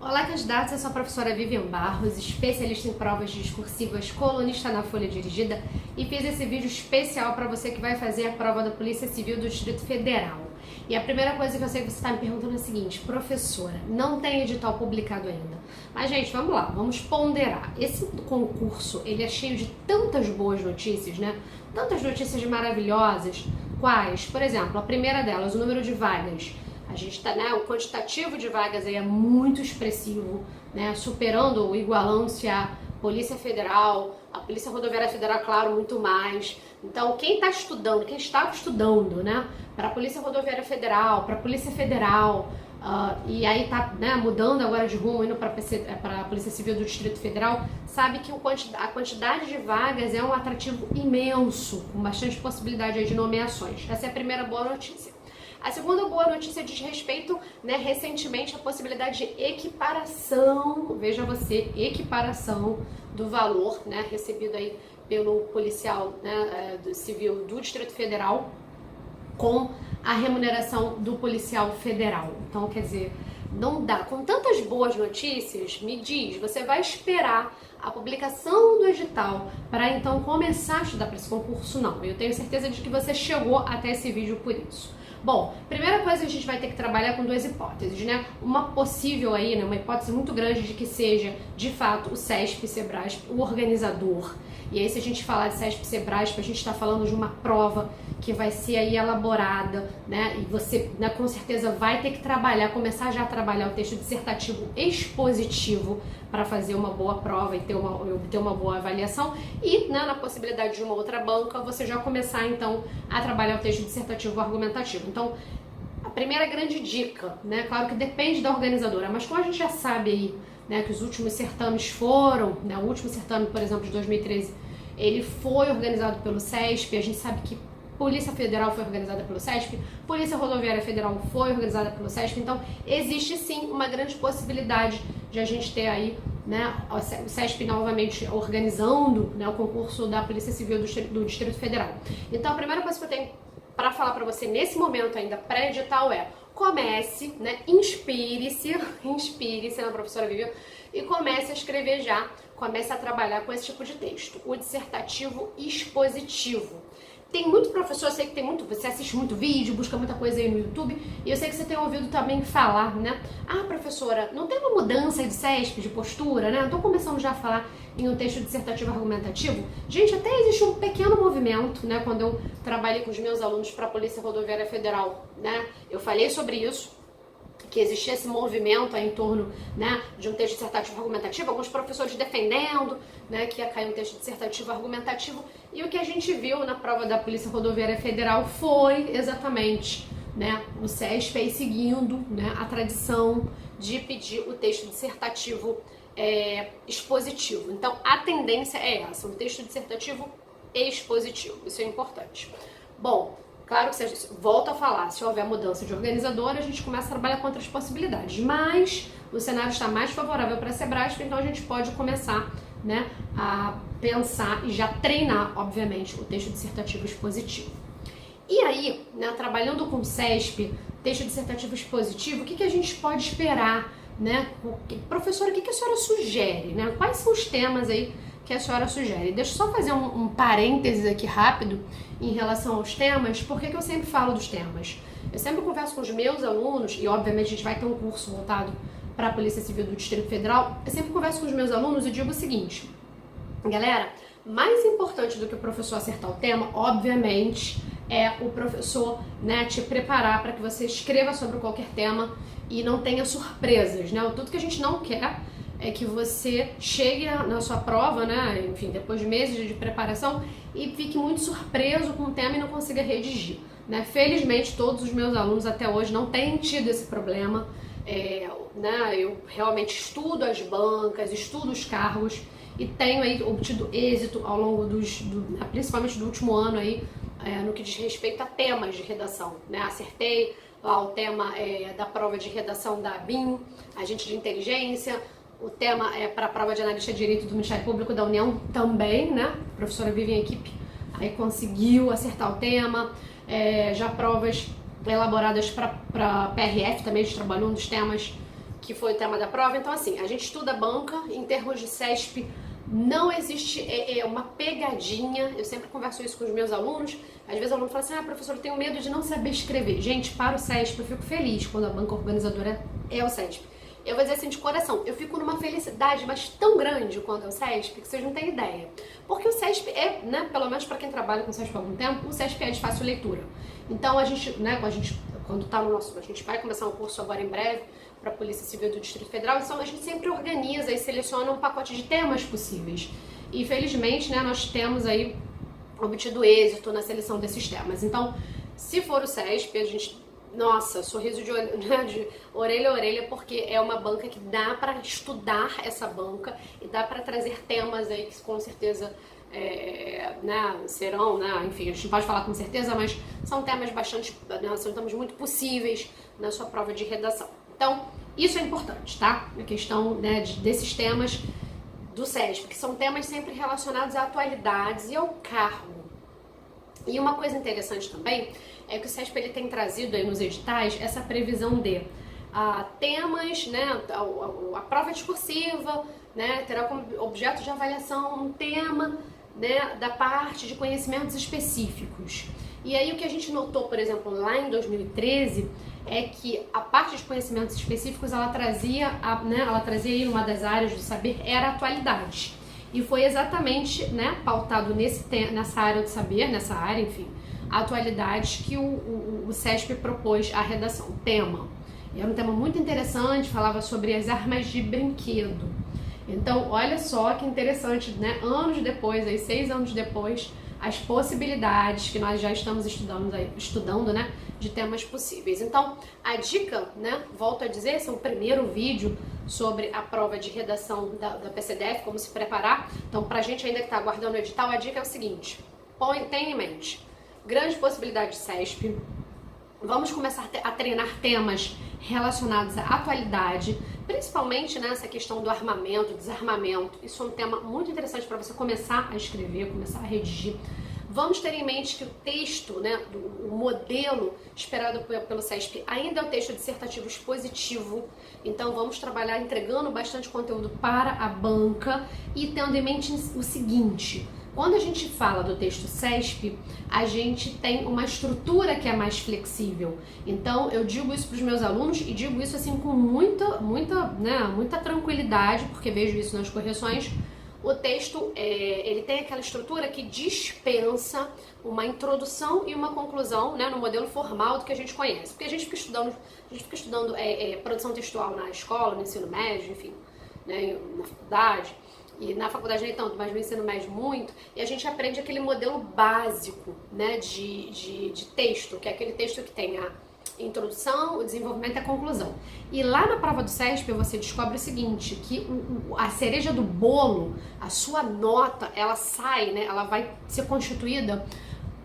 Olá, candidatos! Eu sou a professora Vivian Barros, especialista em provas discursivas, colunista na Folha Dirigida, e fiz esse vídeo especial para você que vai fazer a prova da Polícia Civil do Distrito Federal. E a primeira coisa que eu sei que você está me perguntando é a seguinte: professora, não tem edital publicado ainda. Mas, gente, vamos lá, vamos ponderar. Esse concurso, ele é cheio de tantas boas notícias, né? Tantas notícias maravilhosas. Quais? Por exemplo, a primeira delas, o número de vagas. A gente está, né, o quantitativo de vagas aí é muito expressivo, né, superando ou igualando-se à Polícia Federal, a Polícia Rodoviária Federal, claro, muito mais. Então, quem está estudando, quem estava estudando, né, para a Polícia Rodoviária Federal, para a Polícia Federal, e aí está, né, mudando agora de rumo, indo para a Polícia Civil do Distrito Federal, sabe que a quantidade de vagas é um atrativo imenso, com bastante possibilidade aí de nomeações. Essa é a primeira boa notícia. A segunda boa notícia diz respeito, né, recentemente, à possibilidade de equiparação, veja você, equiparação do valor, né, recebido aí pelo policial, né, civil do Distrito Federal com a remuneração do policial federal. Então, quer dizer, não dá. Com tantas boas notícias, me diz, você vai esperar a publicação do edital para então começar a estudar para esse concurso? Não. Eu tenho certeza de que você chegou até esse vídeo por isso. Bom, primeira coisa, a gente vai ter que trabalhar com duas hipóteses, né? Uma possível aí, né, uma hipótese muito grande de que seja, de fato, o CESP, Sebrasp, o organizador. E aí, se a gente falar de CESP, Sebrasp, a gente está falando de uma prova que vai ser aí elaborada, né? E você, né, com certeza vai ter que trabalhar, começar já a trabalhar o texto dissertativo expositivo para fazer uma boa prova e obter uma boa avaliação. E, né, na possibilidade de uma outra banca, você já começar, então, a trabalhar o texto dissertativo argumentativo. Então, a primeira grande dica, né, claro que depende da organizadora, mas como a gente já sabe aí, né, que os últimos certames foram, né, o último certame, por exemplo, de 2013, ele foi organizado pelo CESP, a gente sabe que Polícia Federal foi organizada pelo CESP, Polícia Rodoviária Federal foi organizada pelo CESP, então existe sim uma grande possibilidade de a gente ter aí, né, o CESP novamente organizando, né, o concurso da Polícia Civil do Distrito Federal. Então a primeira coisa que eu tenho para falar para você nesse momento ainda pré-edital é: comece, né, inspire-se na professora Vivian e comece a escrever já, comece a trabalhar com esse tipo de texto, o dissertativo expositivo. Tem muito professor, eu sei que tem muito, você assiste muito vídeo, busca muita coisa aí no YouTube, e eu sei que você tem ouvido também falar, né? Ah, professora, não tem uma mudança de CESP, de postura, né? Estou começando já a falar em um texto dissertativo argumentativo. Gente, até existe um pequeno movimento, né? Quando eu trabalhei com os meus alunos para a Polícia Rodoviária Federal, né? Eu falei sobre isso, que existia esse movimento aí em torno, né, de um texto dissertativo argumentativo, alguns professores defendendo, né, que ia cair um texto dissertativo argumentativo, e o que a gente viu na prova da Polícia Rodoviária Federal foi exatamente, né, o CESP aí seguindo, né, a tradição de pedir o texto dissertativo expositivo. Então, a tendência é essa, um texto dissertativo expositivo, isso é importante. Bom, claro que, volto a falar, se houver mudança de organizador, a gente começa a trabalhar com outras possibilidades, mas o cenário está mais favorável para a Sebrasp, então a gente pode começar, né, a pensar e já treinar, obviamente, o texto dissertativo expositivo. E aí, né, trabalhando com o CESP, texto dissertativo expositivo, o que a gente pode esperar, né? Professora, o que a senhora sugere, né? Quais são os temas aí que a senhora sugere? Deixa eu só fazer um parênteses aqui rápido em relação aos temas. Por que eu sempre falo dos temas? Eu sempre converso com os meus alunos, e obviamente a gente vai ter um curso voltado para a Polícia Civil do Distrito Federal. Eu sempre converso com os meus alunos e digo o seguinte: galera, mais importante do que o professor acertar o tema, obviamente, é o professor, né, te preparar para que você escreva sobre qualquer tema e não tenha surpresas, né? Tudo que a gente não quer é que você chegue na sua prova, né, enfim, depois de meses de preparação, e fique muito surpreso com o tema e não consiga redigir, né? Felizmente, todos os meus alunos até hoje não têm tido esse problema, né? Eu realmente estudo as bancas, estudo os cargos e tenho aí obtido êxito ao longo principalmente do último ano aí, no que diz respeito a temas de redação, né? Acertei lá o tema da prova de redação da ABIN, agente de inteligência. O tema é para a prova de analista de direito do Ministério Público da União também, né? A professora Vivian Equipe aí conseguiu acertar o tema. Já provas elaboradas para PRF também, a gente trabalhou nos temas que foi o tema da prova. Então, assim, a gente estuda banca em termos de CESP. Não existe uma pegadinha, eu sempre converso isso com os meus alunos, às vezes o aluno fala assim, professor, eu tenho medo de não saber escrever. Gente, para o CESP, eu fico feliz quando a banca organizadora é o CESP. Eu vou dizer assim de coração, eu fico numa felicidade, mas tão grande quando é o CESP, que vocês não têm ideia. Porque o CESP é, né, pelo menos para quem trabalha com o CESP há algum tempo, o CESP é de fácil leitura. Então a gente, né, quando tá no nosso, a gente vai começar um curso agora em breve, para a Polícia Civil do Distrito Federal, então a gente sempre organiza e seleciona um pacote de temas possíveis. E felizmente, né, nós temos aí obtido êxito na seleção desses temas. Então, se for o CESP, a gente, nossa, sorriso de orelha a orelha, porque é uma banca que dá para estudar essa banca e dá para trazer temas aí que com certeza né, serão, né, enfim, a gente pode falar com certeza, mas são temas bastante, né, são temas muito possíveis na sua prova de redação. Então, isso é importante, tá? A questão, né, desses temas do CESP, que são temas sempre relacionados a atualidades e ao cargo. E uma coisa interessante também é que o CESP ele tem trazido aí nos editais essa previsão de temas, né, a prova discursiva, né, terá como objeto de avaliação um tema, né, da parte de conhecimentos específicos. E aí o que a gente notou, por exemplo, lá em 2013, é que a parte de conhecimentos específicos, ela trazia aí uma das áreas do saber, era a atualidade. E foi exatamente, né, pautado nessa área do saber, nessa área, enfim, atualidades que o CESP propôs a redação, tema. Era um tema muito interessante, falava sobre as armas de brinquedo. Então, olha só que interessante, né, anos depois, aí 6 anos depois, as possibilidades que nós já estamos estudando, né, de temas possíveis. Então, a dica, né, volto a dizer, esse é o primeiro vídeo sobre a prova de redação da PCDF, como se preparar. Então, pra gente ainda que está aguardando o edital, a dica é o seguinte, tenha em mente, grande possibilidade de CESP, vamos começar a treinar temas relacionados à atualidade, principalmente nessa questão do armamento, desarmamento. Isso é um tema muito interessante para você começar a escrever, começar a redigir. Vamos ter em mente que o texto, né, o modelo esperado pelo CESP ainda é o texto dissertativo expositivo, então vamos trabalhar entregando bastante conteúdo para a banca e tendo em mente o seguinte: quando a gente fala do texto CESP, a gente tem uma estrutura que é mais flexível. Então, eu digo isso para os meus alunos e digo isso assim com muita tranquilidade, porque vejo isso nas correções. O texto, ele tem aquela estrutura que dispensa uma introdução e uma conclusão, né, no modelo formal do que a gente conhece. Porque a gente fica estudando produção textual na escola, no ensino médio, enfim, né, na faculdade. E na faculdade nem tanto, mas no ensino médio muito, e a gente aprende aquele modelo básico, né, de texto, que é aquele texto que tem a introdução, o desenvolvimento e a conclusão. E lá na prova do CESP você descobre o seguinte, que a cereja do bolo, a sua nota, ela sai, né, ela vai ser constituída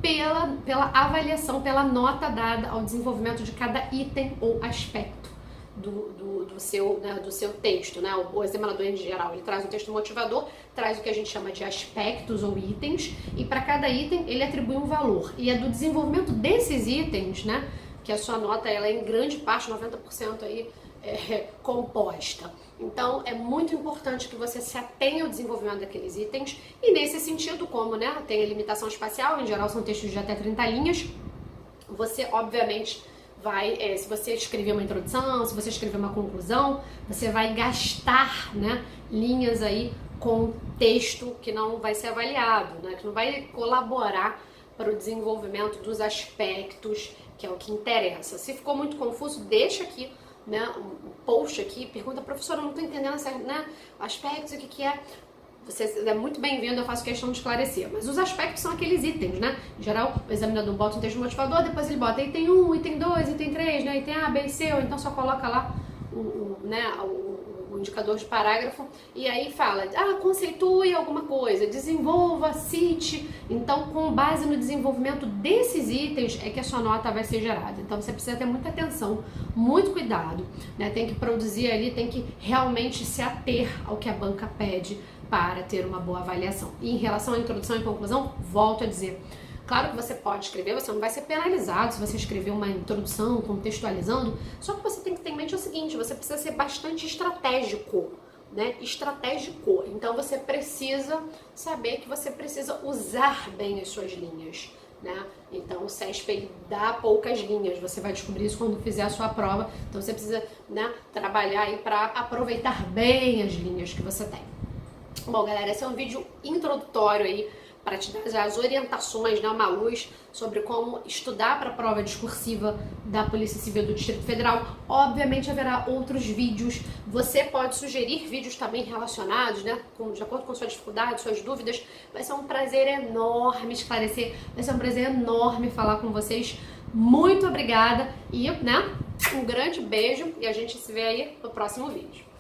pela avaliação, pela nota dada ao desenvolvimento de cada item ou aspecto do seu texto, né? O examinador em geral, ele traz um texto motivador, traz o que a gente chama de aspectos ou itens, e para cada item ele atribui um valor. E é do desenvolvimento desses itens, né, que a sua nota ela é em grande parte, 90% aí, composta. Então é muito importante que você se atenha ao desenvolvimento daqueles itens, e nesse sentido, como, né, tem a limitação espacial, em geral são textos de até 30 linhas, você obviamente se você escrever uma introdução, se você escrever uma conclusão, você vai gastar, né, linhas aí com texto que não vai ser avaliado, né, que não vai colaborar para o desenvolvimento dos aspectos, que é o que interessa. Se ficou muito confuso, deixa aqui, né, um post aqui, pergunta, professora, eu não estou entendendo essa, né, aspectos, o que é. Você é muito bem-vindo, eu faço questão de esclarecer. Mas os aspectos são aqueles itens, né? Em geral, o examinador bota um texto motivador, depois ele bota item 1, item 2, item 3, né? Item A, B e C, ou então só coloca lá o indicador de parágrafo e aí fala, conceitue alguma coisa, desenvolva, cite. Então, com base no desenvolvimento desses itens é que a sua nota vai ser gerada. Então, você precisa ter muita atenção, muito cuidado, né? Tem que produzir ali, tem que realmente se ater ao que a banca pede para ter uma boa avaliação. E em relação à introdução e conclusão, volto a dizer, Claro que você pode escrever, você não vai ser penalizado se você escrever uma introdução contextualizando, só que você tem que ter em mente o seguinte, você precisa ser bastante estratégico, né? Estratégico. Então você precisa saber que você precisa usar bem as suas linhas, né? Então o CESP ele dá poucas linhas, você vai descobrir isso quando fizer a sua prova, então você precisa, né, trabalhar aí para aproveitar bem as linhas que você tem. Bom, galera, esse é um vídeo introdutório aí para te dar as orientações, né, uma luz sobre como estudar para a prova discursiva da Polícia Civil do Distrito Federal. Obviamente haverá outros vídeos, você pode sugerir vídeos também relacionados, né, de acordo com sua dificuldade, suas dúvidas. Vai ser um prazer enorme esclarecer, vai ser um prazer enorme falar com vocês. Muito obrigada e, né, um grande beijo e a gente se vê aí no próximo vídeo.